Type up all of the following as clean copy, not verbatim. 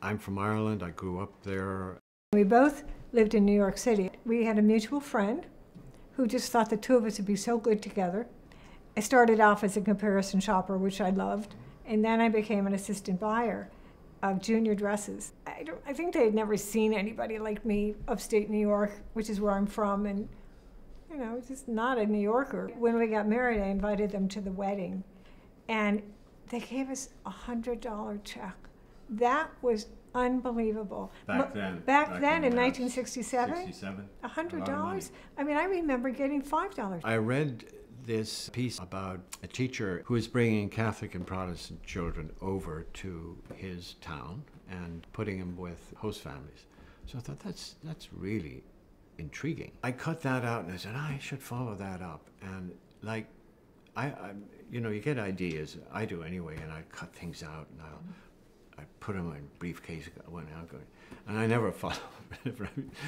I'm from Ireland. I grew up there. We both lived in New York City. We had a mutual friend who just thought the two of us would be so good together. I started off as a comparison shopper, which I loved, and then I became an assistant buyer of junior dresses. I think they had never seen anybody like me upstate New York, which is where I'm from, and you know, just not a New Yorker. When we got married, I invited them to the wedding, and they gave us a $100 check. That was unbelievable. Back then. Back then in 1967? 67. $100? I mean, I remember getting $5. I read this piece about a teacher who was bringing Catholic and Protestant children over to his town and putting them with host families. So I thought that's really intriguing. I cut that out and I said, I should follow that up. And like, you know, you get ideas. I do anyway, and I cut things out and I put them in a briefcase when I'm going, and I never follow.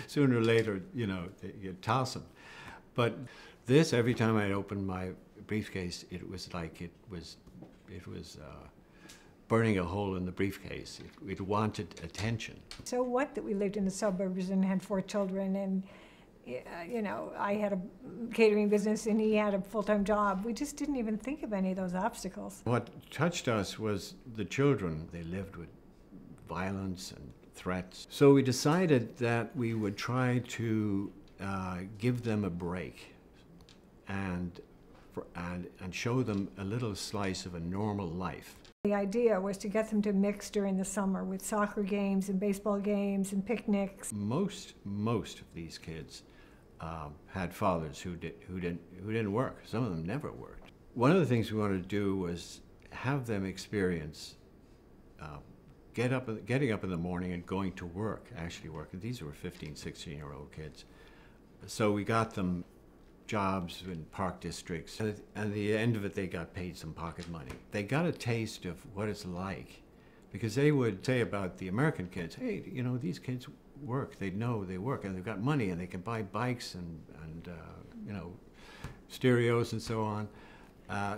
Sooner or later, you know, you toss them. But this, every time I opened my briefcase, it was like it was burning a hole in the briefcase. It wanted attention. So what that we lived in the suburbs and had 4 children, and you know, I had a catering business and he had a full-time job. We just didn't even think of any of those obstacles. What touched us was the children. They lived with violence and threats. So we decided that we would try to give them a break and show them a little slice of a normal life. The idea was to get them to mix during the summer with soccer games and baseball games and picnics. Most of these kids had fathers who didn't work. Some of them never worked. One of the things we wanted to do was have them experience getting up in the morning and going to work, actually working. These were 15, 16-year-old kids. So we got them jobs in park districts, and at the end of it they got paid some pocket money. They got a taste of what it's like, because they would say about the American kids, hey, you know, these kids work, they know they work, and they've got money, and they can buy bikes and you know, stereos and so on.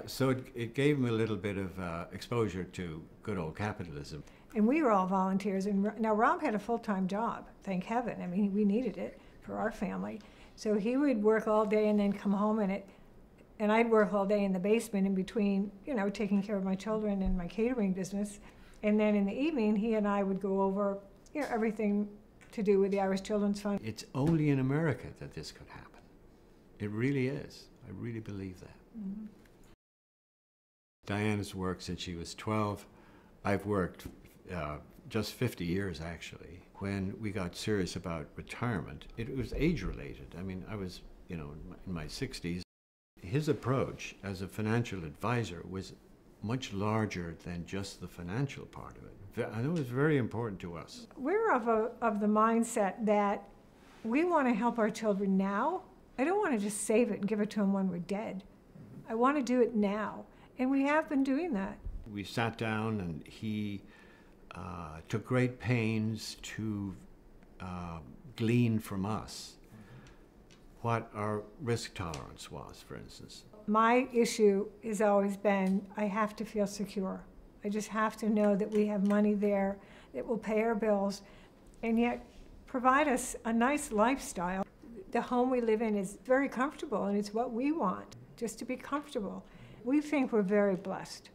So it gave them a little bit of exposure to good old capitalism. And we were all volunteers, and now Rob had a full-time job, thank heaven. I mean, we needed it for our family. So he would work all day and then come home, and I'd work all day in the basement in between, you know, taking care of my children and my catering business. And then in the evening, he and I would go over, you know, everything to do with the Irish Children's Fund. It's only in America that this could happen. It really is. I really believe that. Mm-hmm. Diana's worked since she was 12. I've worked just 50 years, actually. When we got serious about retirement, it was age-related. I mean, I was, you know, in my 60s. His approach as a financial advisor was much larger than just the financial part of it. I know it was very important to us. We're of the mindset that we want to help our children now. I don't want to just save it and give it to them when we're dead. I want to do it now, and we have been doing that. We sat down, and he took great pains to glean from us what our risk tolerance was, for instance. My issue has always been I have to feel secure. I just have to know that we have money there that will pay our bills and yet provide us a nice lifestyle. The home we live in is very comfortable, and it's what we want, just to be comfortable. We think we're very blessed.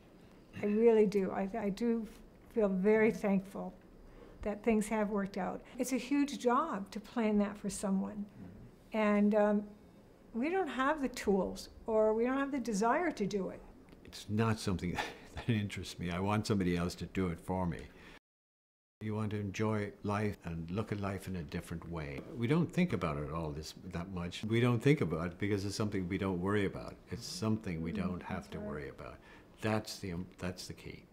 I really do. I do feel very thankful that things have worked out. It's a huge job to plan that for someone. And we don't have the tools, or we don't have the desire to do it. It's not something that interests me. I want somebody else to do it for me. You want to enjoy life and look at life in a different way. We don't think about it all that much. We don't think about it because it's something we don't worry about. It's something we don't have to worry about. That's the key.